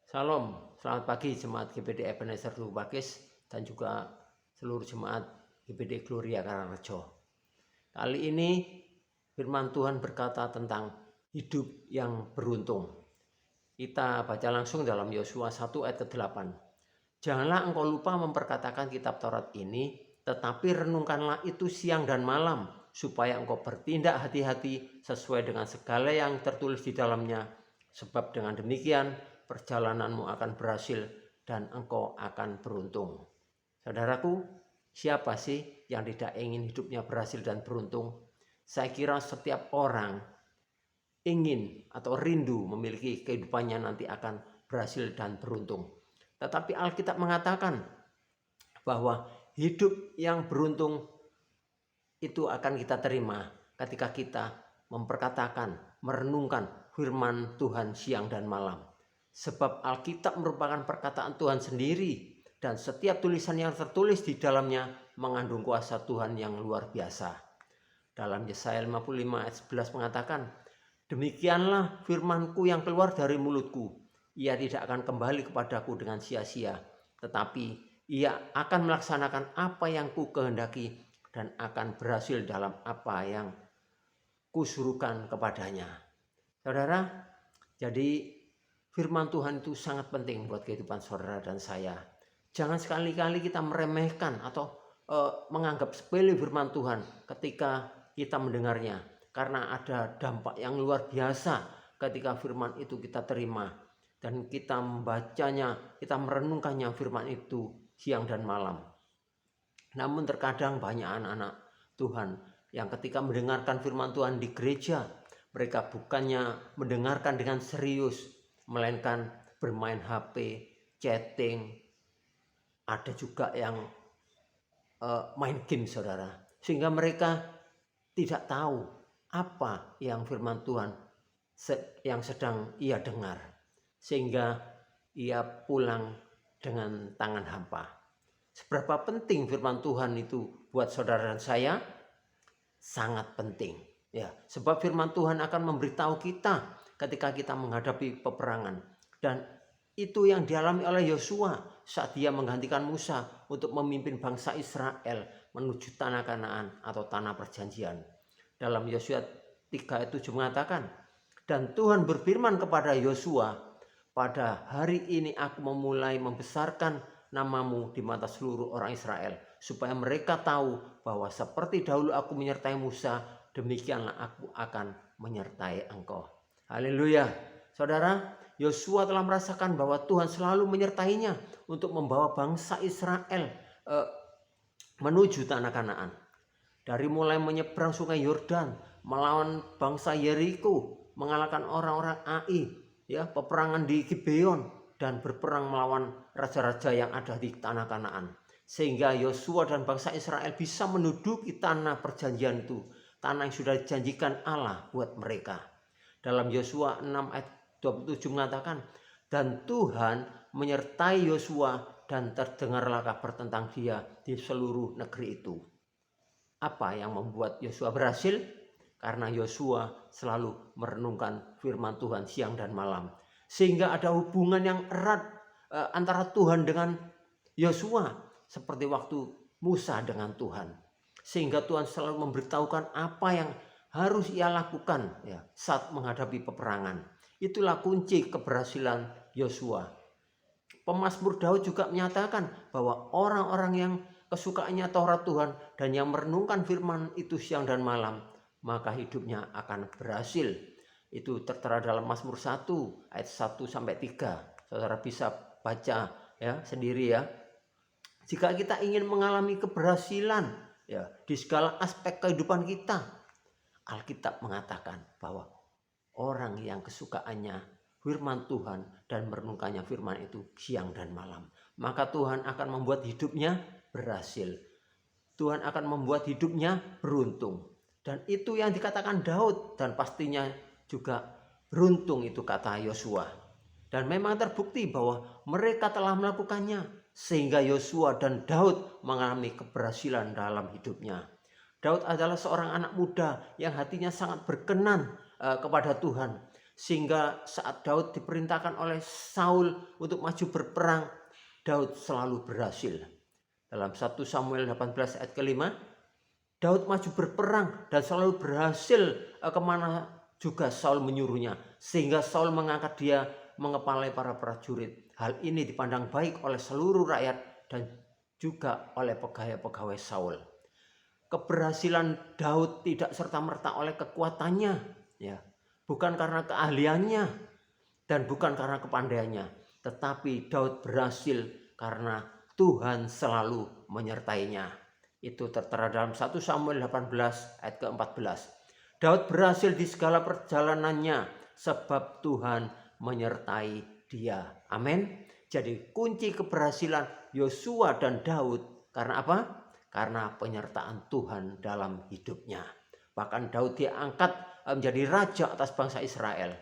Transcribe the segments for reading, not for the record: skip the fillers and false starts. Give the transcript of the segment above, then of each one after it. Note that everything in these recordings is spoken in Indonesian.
Salam, selamat pagi jemaat GBD Ebenezer Lubakis dan juga seluruh jemaat GBD Gloria Karangrejo. Kali ini firman Tuhan berkata tentang hidup yang beruntung. Kita baca langsung dalam Yosua 1 ayat ke-8. Janganlah engkau lupa memperkatakan kitab Taurat ini, tetapi renungkanlah itu siang dan malam, supaya engkau bertindak hati-hati sesuai dengan segala yang tertulis di dalamnya. Sebab dengan demikian perjalananmu akan berhasil dan engkau akan beruntung. Saudaraku, siapa sih yang tidak ingin hidupnya berhasil dan beruntung? Saya kira setiap orang ingin atau rindu memiliki kehidupannya nanti akan berhasil dan beruntung. Tetapi Alkitab mengatakan bahwa hidup yang beruntung itu akan kita terima ketika kita memperkatakan, merenungkan firman Tuhan siang dan malam. Sebab Alkitab merupakan perkataan Tuhan sendiri dan setiap tulisan yang tertulis di dalamnya mengandung kuasa Tuhan yang luar biasa. Dalam Yesaya 55 ayat 11 mengatakan, demikianlah firmanku yang keluar dari mulutku. Ia tidak akan kembali kepadaku dengan sia-sia, tetapi ia akan melaksanakan apa yang ku kehendaki dan akan berhasil dalam apa yang kusuruhkan kepadanya. Saudara, jadi firman Tuhan itu sangat penting buat kehidupan saudara dan saya. Jangan sekali-kali kita meremehkan atau menganggap sepele firman Tuhan ketika kita mendengarnya. Karena ada dampak yang luar biasa ketika firman itu kita terima. Dan kita membacanya, kita merenungkannya firman itu siang dan malam. Namun terkadang banyak anak-anak Tuhan yang ketika mendengarkan firman Tuhan di gereja, mereka bukannya mendengarkan dengan serius, melainkan bermain HP, chatting, ada juga yang main game, saudara. Sehingga mereka tidak tahu apa yang firman Tuhan yang sedang ia dengar. Sehingga ia pulang dengan tangan hampa. Seberapa penting firman Tuhan itu buat saudara dan saya? Sangat penting. Ya, sebab firman Tuhan akan memberitahu kita ketika kita menghadapi peperangan. Dan itu yang dialami oleh Yosua saat dia menggantikan Musa untuk memimpin bangsa Israel menuju tanah Kanaan atau tanah perjanjian. Dalam Yosua 3 ayat 7 mengatakan, dan Tuhan berfirman kepada Yosua, pada hari ini aku memulai membesarkan namamu di mata seluruh orang Israel, supaya mereka tahu bahwa seperti dahulu aku menyertai Musa, demikianlah aku akan menyertai engkau. Haleluya. Saudara, Yosua telah merasakan bahwa Tuhan selalu menyertainya untuk membawa bangsa Israel menuju tanah Kanaan. Dari mulai menyeberang sungai Yordan, melawan bangsa Yeriko, mengalahkan orang-orang Ai, ya, peperangan di Gibeon, dan berperang melawan raja-raja yang ada di tanah Kanaan. Sehingga Yosua dan bangsa Israel bisa menduduki tanah perjanjian itu, tanah yang sudah dijanjikan Allah buat mereka. Dalam Yosua 6 ayat 27 mengatakan, dan Tuhan menyertai Yosua dan terdengarlah kabar tentang dia di seluruh negeri itu. Apa yang membuat Yosua berhasil? Karena Yosua selalu merenungkan firman Tuhan siang dan malam. Sehingga ada hubungan yang erat antara Tuhan dengan Yosua, seperti waktu Musa dengan Tuhan. Sehingga Tuhan selalu memberitahukan apa yang harus ia lakukan, ya, saat menghadapi peperangan. Itulah kunci keberhasilan Yosua. Pemazmur Daud juga menyatakan bahwa orang-orang yang kesukaannya Taurat Tuhan dan yang merenungkan firman itu siang dan malam, maka hidupnya akan berhasil. Itu tertera dalam Mazmur 1 ayat 1 sampai 3. Saudara bisa baca ya sendiri ya. Jika kita ingin mengalami keberhasilan ya di segala aspek kehidupan kita, Alkitab mengatakan bahwa orang yang kesukaannya firman Tuhan dan merenungkannya firman itu siang dan malam, maka Tuhan akan membuat hidupnya berhasil. Tuhan akan membuat hidupnya beruntung. Dan itu yang dikatakan Daud, dan pastinya juga beruntung itu kata Yosua. Dan memang terbukti bahwa mereka telah melakukannya, sehingga Yosua dan Daud mengalami keberhasilan dalam hidupnya. Daud adalah seorang anak muda yang hatinya sangat berkenan kepada Tuhan, Sehingga saat Daud diperintahkan oleh Saul untuk maju berperang, Daud selalu berhasil. Dalam 1 Samuel 18 ayat ke-5, Daud maju berperang dan selalu berhasil kemana juga Saul menyuruhnya. Sehingga Saul mengangkat dia mengepalai para prajurit. Hal ini dipandang baik oleh seluruh rakyat dan juga oleh pegawai-pegawai Saul. Keberhasilan Daud tidak serta-merta oleh kekuatannya, ya, bukan karena keahliannya dan bukan karena kepandaiannya, tetapi Daud berhasil karena Tuhan selalu menyertainya. Itu tertera dalam 1 Samuel 18 ayat ke-14. Daud berhasil di segala perjalanannya sebab Tuhan menyertai dia. Amin. Jadi kunci keberhasilan Yosua dan Daud karena apa? Karena penyertaan Tuhan dalam hidupnya. Bahkan Daud diangkat menjadi raja atas bangsa Israel.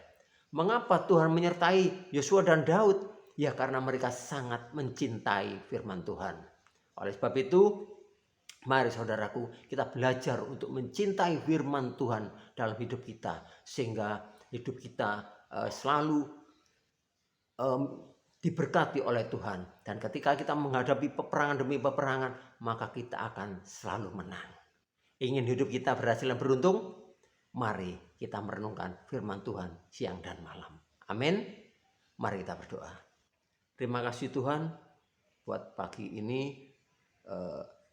Mengapa Tuhan menyertai Yosua dan Daud? Ya karena mereka sangat mencintai firman Tuhan. Oleh sebab itu, mari saudaraku, kita belajar untuk mencintai firman Tuhan dalam hidup kita. Sehingga hidup kita selalu diberkati oleh Tuhan. Dan ketika kita menghadapi peperangan demi peperangan, maka kita akan selalu menang. Ingin hidup kita berhasil dan beruntung? Mari kita merenungkan firman Tuhan siang dan malam. Amin. Mari kita berdoa. Terima kasih Tuhan buat pagi ini,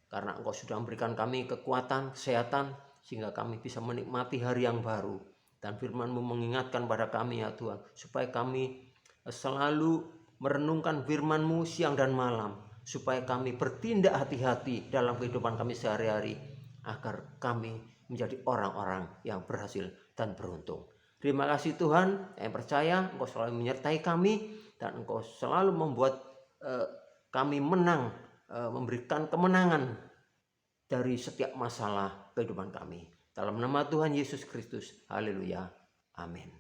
karena Engkau sudah memberikan kami kekuatan, kesehatan, sehingga kami bisa menikmati hari yang baru. Dan firman-Mu mengingatkan pada kami ya Tuhan, supaya kami selalu merenungkan firman-Mu siang dan malam, supaya kami bertindak hati-hati dalam kehidupan kami sehari-hari, agar kami menjadi orang-orang yang berhasil dan beruntung. Terima kasih Tuhan, yang percaya Engkau selalu menyertai kami dan Engkau selalu membuat kami menang, memberikan kemenangan dari setiap masalah kehidupan kami. Dalam nama Tuhan Yesus Kristus, haleluya, amin.